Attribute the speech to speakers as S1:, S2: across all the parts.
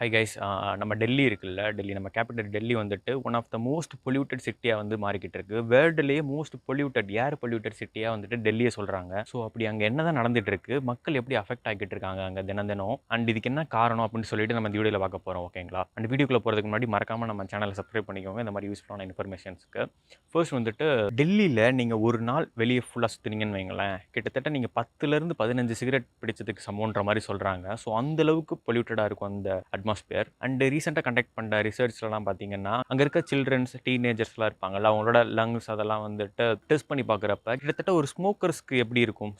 S1: Hi guys. நம்ம டெல்லி இருக்குல்ல, டெல்லி நம்ம கேபிட்டல் டெல்லி வந்துட்டு one of the most polluted சிட்டியாக வந்து மாறிக்கிட்டு இருக்கு. வேர்ல்டுலேயே மோஸ்ட் பொல்யூட்டட் ஏர் பொல்யூட்டட் சிட்டியாக வந்துட்டு டெல்லியை சொல்கிறாங்க. ஸோ அப்படி அங்கே என்ன தான் நடந்துட்டு இருக்கு, மக்கள் எப்படி அஃபெக்ட் ஆகிட்டு இருக்காங்க அங்கே தினம் தினம், அண்ட் இதுக்கு என்ன காரணம் அப்படின்னு சொல்லிட்டு நம்ம இந்த வீடியோவில் பார்க்க போகிறோம். ஓகேங்களா? அண்ட் வீடியோக்குள்ளே போகிறதுக்கு முன்னாடி மறக்காமல் நம்ம சேனலை சப்ஸ்கிரைப் பண்ணிக்கோங்க இந்த மாதிரி யூஸ்ஃபுல்லான இன்ஃபர்மேஷன்ஸ்க்கு. ஃபர்ஸ்ட் வந்துட்டு டெல்லியில் நீங்கள் ஒரு நாள் வெளியே ஃபுல்லாக சுற்றுனீங்கன்னு வைங்களேன், கிட்டத்தட்ட நீங்கள் 10லேருந்து 15 சிகரெட் பிடிச்சதுக்கு சமோன்ற மாதிரி சொல்கிறாங்க. ஸோ அந்தளவுக்கு பொல்யூட்டடாக இருக்கும் அந்த அட்மாஸ்பியர். அண்ட் ரீசெண்டாக கண்டக்ட் பண்ண ரிசர்ச்லாம் பார்த்தீங்கன்னா, அங்கே இருக்க சில்ட்ரன்ஸ் டீனேஜர்ஸ்லாம் இருப்பாங்கல்ல, அவங்களோட லங்ஸ் அதெல்லாம் வந்துட்டு டெஸ்ட் பண்ணி பார்க்குறப்ப கிட்டத்தட்ட ஒரு ஸ்மோக்கர்ஸ்க்கு எப்படி இருக்கும்,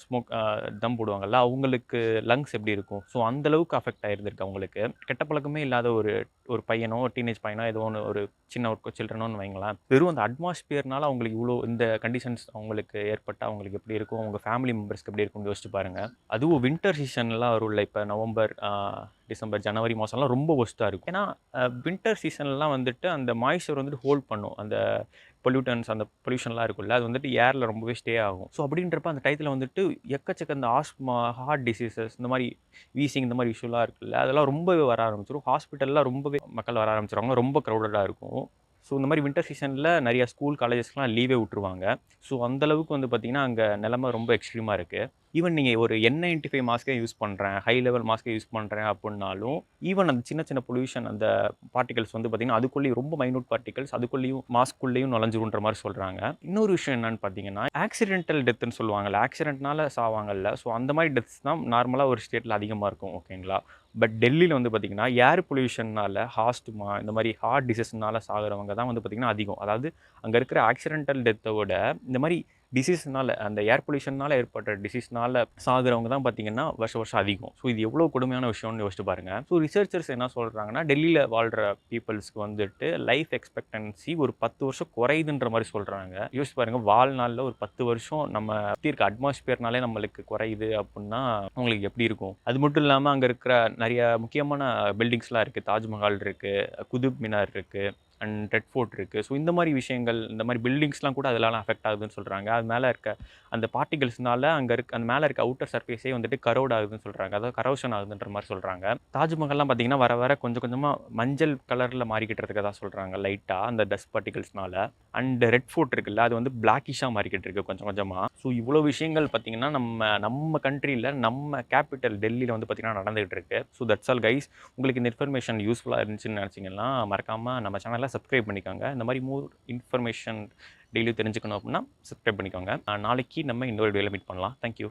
S1: தம் போடுவாங்கல்ல, அவங்களுக்கு லங்ஸ் எப்படி இருக்கும், ஸோ அந்தளவுக்கு அஃபெக்ட் ஆகிருந்திருக்கு அவங்களுக்கு. கெட்ட பழக்கமே இல்லாத ஒரு ஒரு பையனோ டீனேஜ் பையனோ ஏதோ ஒன்று ஒரு சின்ன ஒரு சில்ட்ரனோன்னு வைங்களேன், வெறும் அந்த அட்மாஸ்பியர்னால அவங்களுக்கு இவ்வளோ இந்த கண்டிஷன்ஸ் அவங்களுக்கு ஏற்பட்டால் அவங்களுக்கு எப்படி இருக்கும், அவங்க ஃபேமிலி மெம்பர்ஸ்க்கு எப்படி இருக்கும்னு யோசிச்சு பாருங்கள். அதுவும் வின்டர் சீசன்லாம் வரும்ல, இப்போ நவம்பர், டிசம்பர், ஜனவரி மாதம்லாம் ரொம்ப ஒஸ்ட்டாக இருக்கும். ஏன்னா வின்டர் சீசன்லாம் வந்துட்டு அந்த மாய்ஸ்சர் வந்துட்டு ஹோல்ட் பண்ணும், அந்த பொல்யூட்டன்ஸ் அந்த பொல்யூஷன்லாம் இருக்குல்ல, அது வந்துட்டு ஏரில் ரொம்பவே ஸ்டே ஆகும். ஸோ அப்படின்றப்ப அந்த டயத்தில் வந்துட்டு எக்கச்சக்க இந்த ஆஸ்மா, ஹார்ட் டிசீசஸ், இந்த மாதிரி வீசிங், இந்த மாதிரி இஷ்யூலாம் இருக்குல்ல, அதெல்லாம் ரொம்பவே வர ஆரம்பிச்சிடும். ஹாஸ்பிட்டல்லாம் ரொம்பவே மக்கள் வர ஆரம்பிச்சிருவாங்க, ரொம்ப க்ரௌடடாக இருக்கும். ஸோ இந்த மாதிரி வின்டர் சீசனில் நிறைய ஸ்கூல் காலேஜஸ்லாம் லீவே விட்டுருவாங்க. ஸோ அந்தளவுக்கு வந்து பார்த்திங்கன்னா அங்கே நிலைமை ரொம்ப எக்ஸ்ட்ரீமாக இருக்குது. ஈவன் நீங்கள் ஒரு N95 மாஸ்க்கே யூஸ் பண்ணுறேன், ஹை லெவல் மாஸ்க்கே யூஸ் பண்ணுறேன் அப்படின்னாலும், ஈவன் அந்த சின்ன சின்ன பொல்யூஷன் அந்த பார்ட்டிகல்ஸ் வந்து பார்த்திங்கன்னா அதுக்குள்ளேயும் ரொம்ப மைனூட் பார்ட்டிகல்ஸ் அதுக்குள்ளேயும் மாஸ்க்குள்ளேயும் நுழைஞ்சிருன்ற மாதிரி சொல்கிறாங்க. இன்னொரு விஷயம் என்னென்னு பார்த்தீங்கன்னா, ஆக்சிடென்டல் டெத்துன்னு சொல்லுவாங்கள்ல, ஆக்சிடென்ட்னால சாவாங்கல்ல, ஸோ அந்த மாதிரி டெத்ஸ் தான் நார்மலாக ஒரு ஸ்டேட்டில் அதிகமாக இருக்கும். ஓகேங்களா? பட் டெல்லியில் வந்து பார்த்திங்கன்னா ஏர் பொல்யூஷனால் ஹாஸ்ட்மா, இந்த மாதிரி ஹார்ட் டிசீஸ்னால சாகிறவங்க தான் வந்து பார்த்திங்கன்னா அதிகம். அதாவது அங்கே இருக்கிற ஆக்சிடென்டல் டெத்தை விட இந்த மாதிரி டிசீஸ்னால், அந்த ஏர் பொல்யூஷனால் ஏற்பட்ட டிசீஸ்னால் சாகிறவங்க தான் பார்த்திங்கன்னா வருஷம் அதிகம். ஸோ இது எவ்வளோ கொடுமையான விஷயம்னு யோசிச்சு பாருங்கள். ஸோ ரிசர்ச்சர்ஸ் என்ன சொல்கிறாங்கன்னா, டெல்லியில் வாழ்கிற பீப்புள்ஸ்க்கு வந்துட்டு லைஃப் எக்ஸ்பெக்டன்சி ஒரு 10 வருஷம் குறையுதுன்ற மாதிரி சொல்கிறாங்க. யோசிச்சு பாருங்கள், வாழ்நாளில் ஒரு 10 வருஷம் நம்ம சுற்றி இருக்க அட்மாஸ்பியர்னாலே நம்மளுக்கு குறையுது அப்படின்னா அவங்களுக்கு எப்படி இருக்கும்? அது மட்டும் இல்லாமல் அங்கே இருக்கிற நிறைய முக்கியமான பில்டிங்ஸ்லாம் இருக்குது. தாஜ்மஹால் இருக்குது, குதுப் மினார் இருக்குது, அண்ட் ரெட் ஃபோர்ட் இருக்குது. ஸோ இந்த மாதிரி விஷயங்கள், இந்த மாதிரி பில்டிங்ஸ்லாம் கூட அதெல்லாம் அஃபெக்ட் ஆகுதுன்னு சொல்கிறாங்க. அது மேலே இருக்க அந்த பார்ட்டிகல்ஸ்னால அங்கே இருக்க அந்த மேலே இருக்க அவுட்டர் சர்ஃபேஸே வந்துட்டு கரோட் ஆகுதுன்னு சொல்கிறாங்க, அதாவது கரோஷன் ஆகுதுன்ற மாதிரி சொல்கிறாங்க. தாஜ்மஹால்லாம் பார்த்திங்கன்னா வர வர கொஞ்சம் கொஞ்சமாக மஞ்சள் கலரில் மாறிக்கிட்டு தான் சொல்கிறாங்க லைட்டாக அந்த டஸ்ட் பார்ட்டிகல்ஸ்னால. அண்ட் ரெட் ஃபோர்ட் இருக்குல்ல, அது வந்து பிளாக்கிஷாக மாறிக்கிட்டு இருக்குது கொஞ்சம் கொஞ்சமாக. ஸோ இவ்வளோ விஷயங்கள் பார்த்திங்கன்னா நம்ம கண்ட்ரியில், நம்ம கேபிட்டல் டெல்லியில் வந்து பார்த்திங்கன்னா நடந்துகிட்டு இருக்குது. So that's all guys. உங்களுக்கு இந்த இன்ஃபர்மேஷன் யூஸ்ஃபுல்லாக இருந்துச்சுன்னு நினச்சிங்கன்னா மறக்காமல் நம்ம சேனலை சப்ஸ்கிரைப் பண்ணிக்கோங்க. இந்த மாதிரி மோர் இன்ஃபர்மேஷன் டெய்லியும் தெரிஞ்சுக்கணும் அப்படின்னா சப்ஸ்கிரைப் பண்ணிக்கோங்க. நாளைக்கு நம்ம இன்னொரு வீடியோவில் மீட் பண்ணலாம். தேங்க்யூ.